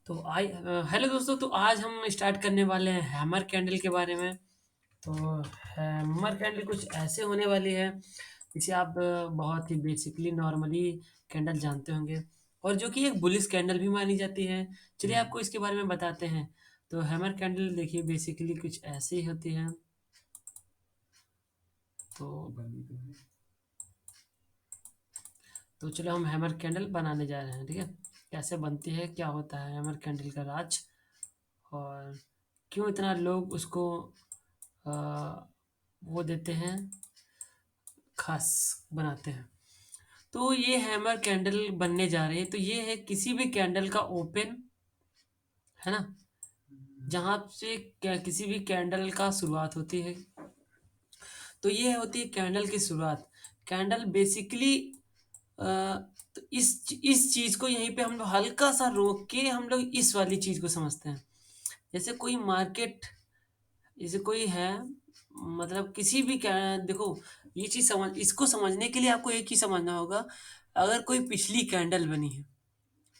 Hello दोस्तों, तो आज हम स्टार्ट करने वाले हैं हैमर कैंडल के बारे में। तो हैमर कैंडल कुछ ऐसे होने वाली है जिसे आप बहुत ही बेसिकली नॉर्मली कैंडल जानते होंगे, और जो कि एक बुलिश कैंडल भी मानी जाती है। चलिए आपको इसके बारे में बताते हैं। तो हैमर कैंडल देखिए बेसिकली कुछ ऐसे ही होती है। तो तो चलो हम हैमर कैंडल बनाने जा रहे हैं, ठीक है। कैसे बनती है, क्या होता है हैमर कैंडल का राज, और क्यों इतना लोग उसको अ, वो देते हैं, खास बनाते हैं। तो ये हैमर कैंडल बनने जा रहे हैं, तो ये है किसी भी कैंडल का ओपन, है ना। जहाँ से किसी भी कैंडल का शुरुआत होती है, तो ये होती है कैंडल की शुरुआत। कैंडल बेसिकली तो इस चीज को यहीं पे हम लोग हल्का सा रोक के हम लोग इस वाली चीज को समझते हैं। जैसे कोई मार्केट, जैसे कोई है, मतलब किसी भी क्या, देखो ये चीज समझ, इसको समझने के लिए आपको एक चीज समझना होगा। अगर कोई पिछली कैंडल बनी है,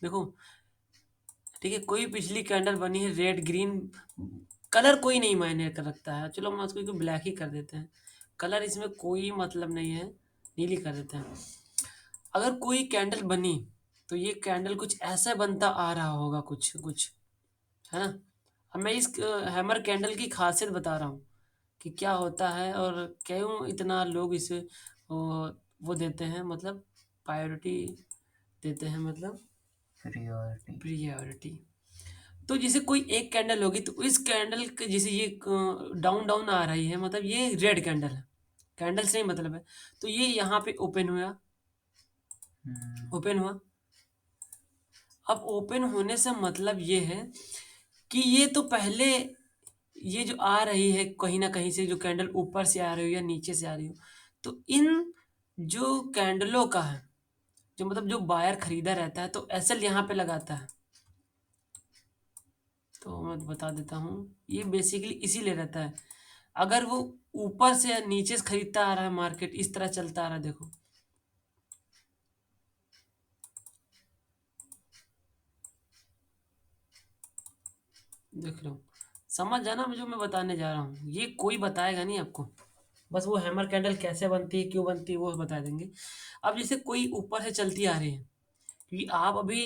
देखो, ठीक है, कोई पिछली कैंडल बनी है रेड ग्रीन, कलर कोई नहीं मायने कर रखता है, चलो हम उसको ब्लैक ही कर देते हैं, कलर इसमें कोई मतलब नहीं है, नीली कर देते हैं। अगर कोई कैंडल बनी, तो ये कैंडल कुछ ऐसा बनता आ रहा होगा, कुछ कुछ, है ना। अब मैं इस हैमर कैंडल की खासियत बता रहा हूँ कि क्या होता है और क्यों इतना लोग इसे वो देते हैं, मतलब प्रायोरिटी देते हैं, मतलब प्रियोरिटी। प्रियोरिटी। तो जैसे कोई एक कैंडल होगी, तो इस कैंडल के जैसे ये डाउन डाउन आ रही है, मतलब ये रेड कैंडल है, कैंडल से ही मतलब है। तो ये यहाँ पे ओपन हुआ, ओपन हुआ। अब ओपन होने से मतलब ये है कि ये तो पहले, ये जो आ रही है कहीं ना कहीं से, जो कैंडल ऊपर से आ रही हो या नीचे से आ रही हो, तो इन जो कैंडलों का है, जो मतलब जो बायर खरीदा रहता है, तो एसएल यहाँ पे लगाता है। तो मैं बता देता हूँ, ये बेसिकली इसीलिए रहता है। अगर वो ऊपर से या नीचे से खरीदता आ रहा है, मार्केट इस तरह चलता आ रहा है, देखो, देख लो, समझ जाना जो मैं बताने जा रहा हूँ, ये कोई बताएगा नहीं आपको। बस वो हैमर कैंडल कैसे बनती है, क्यों बनती है, वो बता देंगे। अब जैसे कोई ऊपर से चलती आ रही है, क्योंकि आप अभी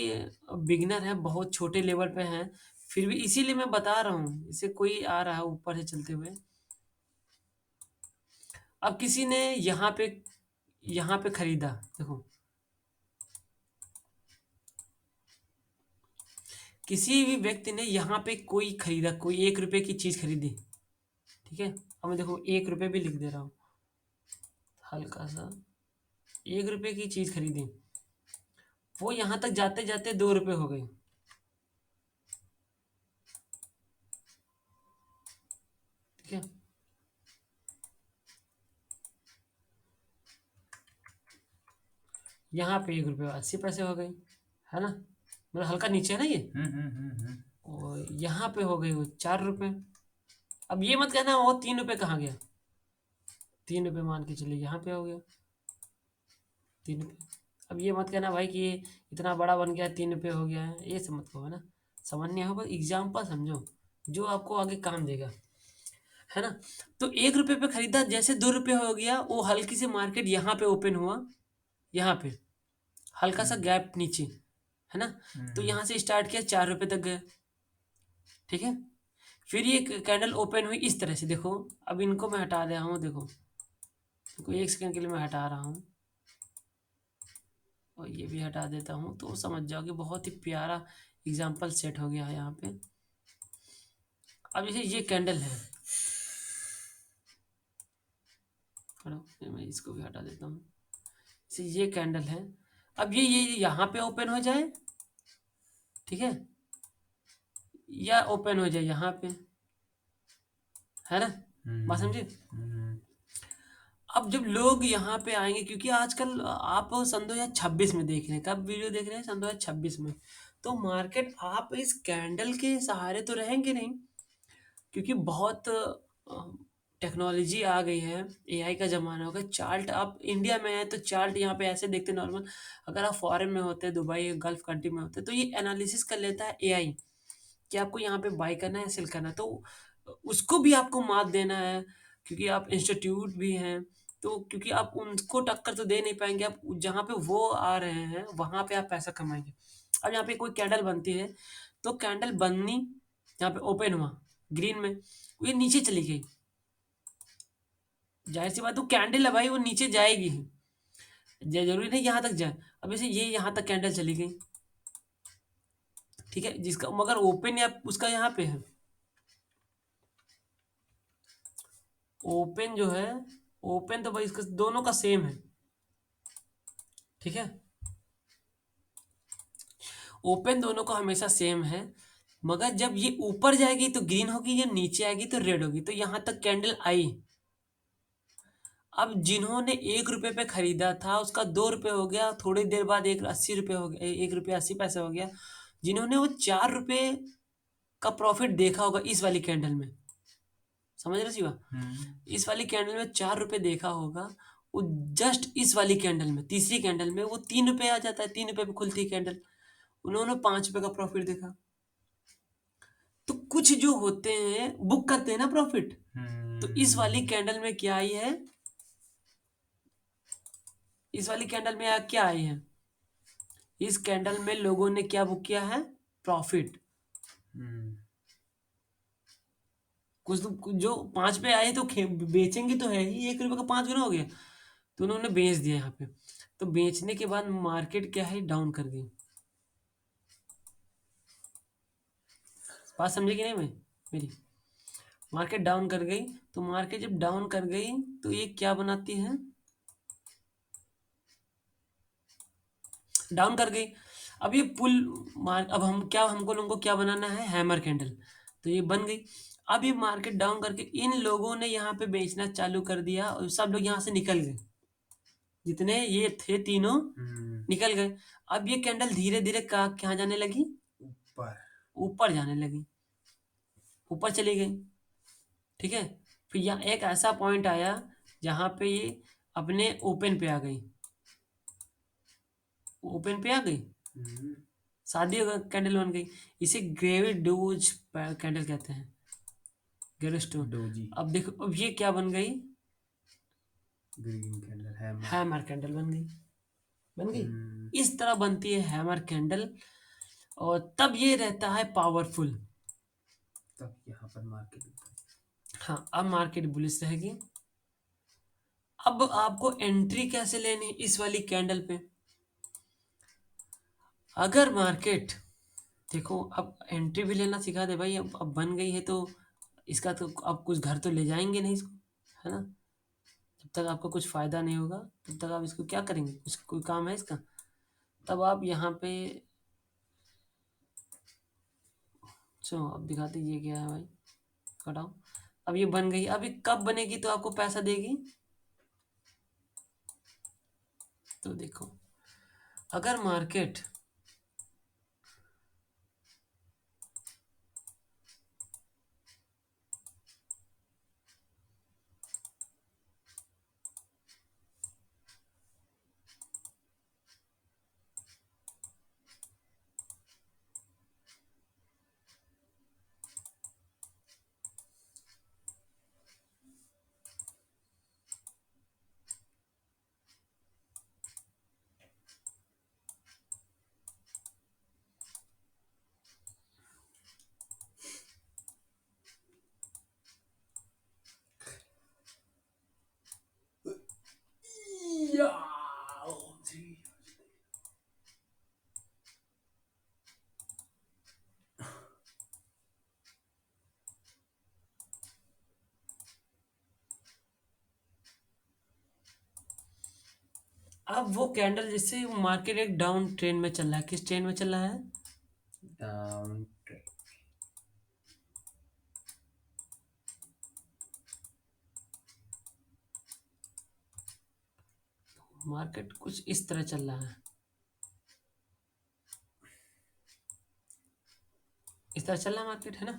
बिगिनर हैं, बहुत छोटे लेवल पे हैं, फिर भी इसीलिए मैं बता रहा हूँ। जैसे कोई आ रहा है ऊपर से चलते हुए, अब किसी ने यहाँ पे खरीदा, देखो, किसी भी व्यक्ति ने यहाँ पे कोई खरीदा, कोई 1 रुपए की चीज खरीदी, ठीक है। अब मैं देखो 1 रुपए भी लिख दे रहा हूँ, हल्का सा, 1 रुपए की चीज खरीदी, वो यहाँ तक जाते जाते 2 रुपए हो गई, ठीक है। यहाँ पे 1 रुपये 80 पैसे हो गई, है ना, मतलब हल्का नीचे है ना ये। और यहाँ पे हो गई वो 4 रुपए। अब ये मत कहना वो 3 रुपए कहाँ गया, 3 रुपए मान के चलिए यहाँ पे हो गया 3 रुपए। अब ये मत कहना भाई कि ये इतना बड़ा बन गया 3 रुपए हो गया है, ये सब मत कहो, है ना। समझने हो, बस एग्जाम्पल समझो जो आपको आगे काम देगा, है ना। तो 1 रुपए पे खरीदा, जैसे 2 रुपए हो गया, वो हल्की सी मार्केट यहाँ पे ओपन हुआ, यहाँ पे हल्का सा गैप नीचे, है ना। तो यहाँ से स्टार्ट किया, 4 रुपए तक गया, ठीक है। फिर ये कैंडल ओपन हुई इस तरह से, देखो, अब इनको मैं हटा रहा हूँ, देखो, इनको 1 सेकंड के लिए मैं हटा रहा हूँ, और ये भी हटा देता हूँ, तो समझ जाओगे, बहुत ही प्यारा एग्जाम्पल सेट हो गया है यहाँ पे। अब जैसे ये कैंडल है, खड़ो, फिर मैं इसको भी हटा देता हूँ। जैसे ये कैंडल है, अब ये यहाँ पे ओपन हो जाए, ठीक है, या ओपन हो जाए यहाँ पे, है ना, बात समझे। अब जब लोग यहाँ पे आएंगे, क्योंकि आजकल आप सन 2026 में देख रहे हैं, कब वीडियो देख रहे हैं, सन 2026 में, तो मार्केट आप इस कैंडल के सहारे तो रहेंगे नहीं, क्योंकि बहुत टेक्नोलॉजी आ गई है, एआई का ज़माना हो गया। चार्ट आप इंडिया में हैं तो चार्ट यहाँ पे ऐसे देखते नॉर्मल, अगर आप फॉरेन में होते, दुबई, गल्फ कंट्री में होते, तो ये एनालिसिस कर लेता है एआई कि आपको यहाँ पे बाय करना है, सेल करना है। तो उसको भी आपको मात देना है, क्योंकि आप इंस्टीट्यूट भी हैं। तो क्योंकि आप उनको टक्कर तो दे नहीं पाएंगे, आप जहाँ पे वो आ रहे हैं वहाँ पे आप पैसा कमाएंगे। अब यहाँ पे कोई कैंडल बनती है, तो कैंडल बननी, यहाँ पे ओपन हुआ ग्रीन में, ये नीचे चली गई, जाहिर सी बात, वो कैंडल है भाई, वो नीचे जाएगी ही। जरूरी नहीं यहाँ तक जाए। अब जैसे ये यहाँ तक कैंडल चली गई, ठीक है, जिसका मगर ओपन या उसका यहाँ पे है, ओपन जो है, ओपन तो भाई इसका दोनों का सेम है, ठीक है, ओपन दोनों का हमेशा सेम है। मगर जब ये ऊपर जाएगी तो ग्रीन होगी, ये नीचे आएगी तो रेड होगी। तो यहाँ तक कैंडल आई। अब जिन्होंने 1 रुपए पे खरीदा था, उसका 2 रुपए हो गया, थोड़ी देर बाद 1 80 रुपए हो गया, 1 रुपया 80 पैसे हो गया। जिन्होंने वो 4 रुपए का प्रॉफिट देखा होगा इस वाली कैंडल में, समझ रहे शिवा, इस वाली कैंडल में 4 रुपए देखा होगा, वो जस्ट इस वाली कैंडल में, तीसरी कैंडल में वो 3 रुपए आ जाता है, 3 रुपए पे खुलती है कैंडल, उन्होंने 5 रुपए का प्रॉफिट देखा। तो कुछ जो होते हैं बुक करते हैं ना प्रॉफिट, तो इस वाली कैंडल में क्या आई है, इस वाली कैंडल में क्या आई है, इस कैंडल में लोगों ने क्या बुक किया है, प्रॉफिट। कुछ तो जो 5 पे आए तो बेचेंगे तो है ही, 1 रुपए का 5 गुना हो गया, तो उन्होंने बेच दिया यहाँ पे। तो बेचने के बाद मार्केट क्या है, डाउन कर गई। बात समझे कि नहीं मैं मेरी, मार्केट डाउन कर गई। तो मार्केट जब डाउन कर गई तो ये क्या बनाती है, डाउन कर गई। अब ये पुल मार, अब हम क्या, हमको लोगों को क्या बनाना है, हैमर कैंडल, तो ये बन गई। अब ये मार्केट डाउन करके इन लोगों ने यहाँ पे बेचना चालू कर दिया और सब लोग यहाँ से निकल गए, जितने ये थे तीनों निकल गए। अब ये कैंडल धीरे धीरे कहाँ जाने लगी, ऊपर, ऊपर जाने लगी, ऊपर चली गई, ठीक है। फिर यहाँ एक ऐसा पॉइंट आया जहाँ पे ये अपने ओपन पे आ गई, ओपन पे आ गई, शादी कैंडल बन गई। इसे ग्रेविड डोज कैंडल कहते हैं, ग्रेविड स्टोन डोजी। अब देखो, अब ये क्या बन गई, ग्रीन कैंडल, हैमर कैंडल बन गई, बन गई। इस तरह बनती है हैमर कैंडल, और तब ये रहता है पावरफुल, तब यहाँ पर मार्केट, हाँ अब मार्केट बुलिश रहेगी। अब आपको एंट्री कैसे लेनी है इस वाली कैंडल पे, अगर मार्केट, देखो अब एंट्री भी लेना सिखा दे भाई, अब बन गई है तो इसका तो अब कुछ घर तो ले जाएंगे नहीं इसको, है ना, जब तक आपको कुछ फायदा नहीं होगा तब तक आप इसको क्या करेंगे, कुछ कोई काम है इसका। तब आप यहाँ पे, चलो अब दिखा दीजिए क्या है भाई, कटाओ। अब ये बन गई, अब ये कब बनेगी तो आपको पैसा देगी, तो देखो अगर मार्केट, अब वो कैंडल जिससे मार्केट एक डाउन ट्रेंड में चल रहा है, किस ट्रेंड में चल रहा है, डाउन ट्रेंड, मार्केट कुछ इस तरह चल रहा है, इस तरह चल रहा है मार्केट, है ना।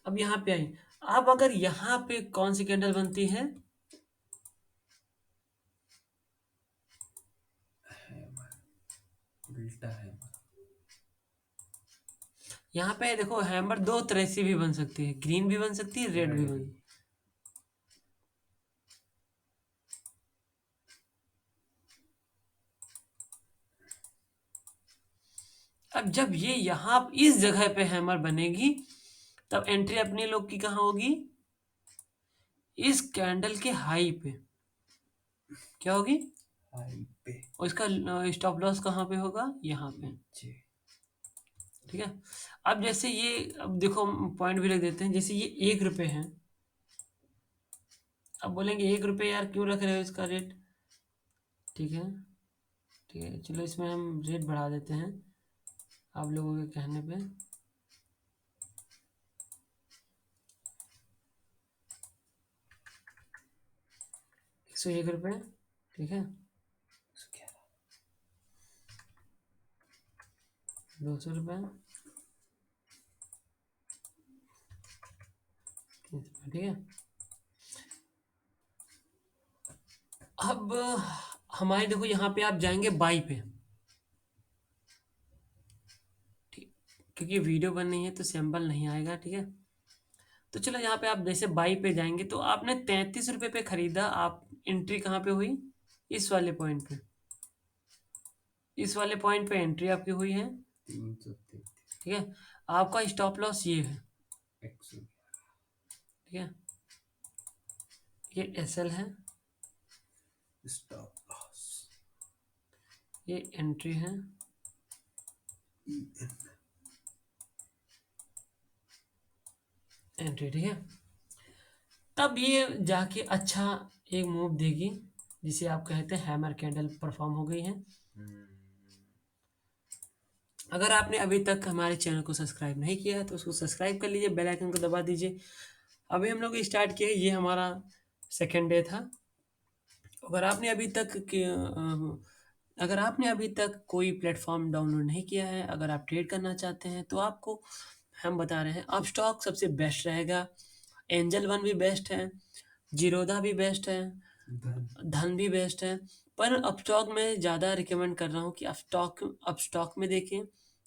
अब यहाँ पे आई। अब अगर यहाँ पे कौन सी कैंडल बनती है? हैमर, उल्टा हैमर। यहाँ पे देखो हैमर दो तरह से भी बन सकती है, ग्रीन भी बन सकती है, रेड भी रेड भी। बन। अब जब ये यहाँ इस जगह पे हैमर बनेगी, तब एंट्री अपने लोग की कहाँ होगी? इस कैंडल के हाई पे। क्या होगी? हाई पे। और इसका स्टॉप लॉस कहाँ पे होगा? यहाँ पे। नीचे। ठीक है। अब जैसे ये, अब देखो पॉइंट भी रख देते हैं, जैसे ये 1 रुपये है। अब बोलेंगे 1 रुपये यार क्यों रख रहे हो इसका रेट? ठीक है, ठीक है, चलो इसमें हम रेट बढ़ा देते हैं आप लोगों के कहने पे। 101 रुपये। ठीक है। 200 रुपये। 300 रुपये। ठीक है। अब हमारे देखो यहाँ पे आप जाएंगे बाई पे। ठीक, क्योंकि वीडियो बन रही है तो सैंपल नहीं आएगा। ठीक है। तो चलो यहाँ पे आप जैसे बाई पे जाएंगे तो आपने 33 रुपये पे खरीदा, आप एंट्री कहाँ पे हुई? इस वाले पॉइंट पे। इस वाले पॉइंट पे एंट्री आपकी हुई है। 333। ठीक है। आपका स्टॉप लॉस ये है। 111। ठीक है। ये एसएल है, स्टॉप लॉस। ये एंट्री है। EN। एंट्री। ठीक है। तब ये जाके अच्छा एक मूव देगी, जिसे आप कहते हैं हैमर कैंडल परफॉर्म हो गई है। अगर आपने अभी तक हमारे चैनल को सब्सक्राइब नहीं किया है तो उसको सब्सक्राइब कर लीजिए, बेल आइकन को दबा दीजिए। अभी हम लोग स्टार्ट किए, ये हमारा सेकेंड डे था। अगर आपने अभी तक अगर आपने अभी तक कोई प्लेटफॉर्म डाउनलोड नहीं किया है, अगर आप ट्रेड करना चाहते हैं तो आपको हम बता रहे हैं, अब स्टॉक सबसे बेस्ट रहेगा। एंजल वन भी बेस्ट है, जीरोधा भी बेस्ट है, धन। धन भी बेस्ट है। पर अपस्टॉक में ज़्यादा रिकमेंड कर रहा हूँ कि अपस्टॉक में देखें।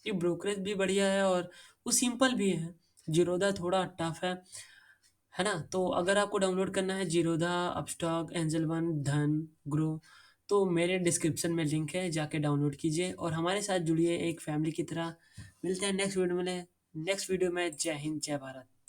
ये ब्रोकरेज भी बढ़िया है और वो सिंपल भी है। जीरोधा थोड़ा टफ है ना? तो अगर आपको डाउनलोड करना है जीरोधा, अपस्टॉक, एंजल वन, धन, ग्रो, तो मेरे डिस्क्रिप्शन में लिंक है, जाके डाउनलोड कीजिए और हमारे साथ जुड़िए एक फैमिली की तरह। मिलते हैं नेक्स्ट वीडियो में। जय हिंद, जय भारत।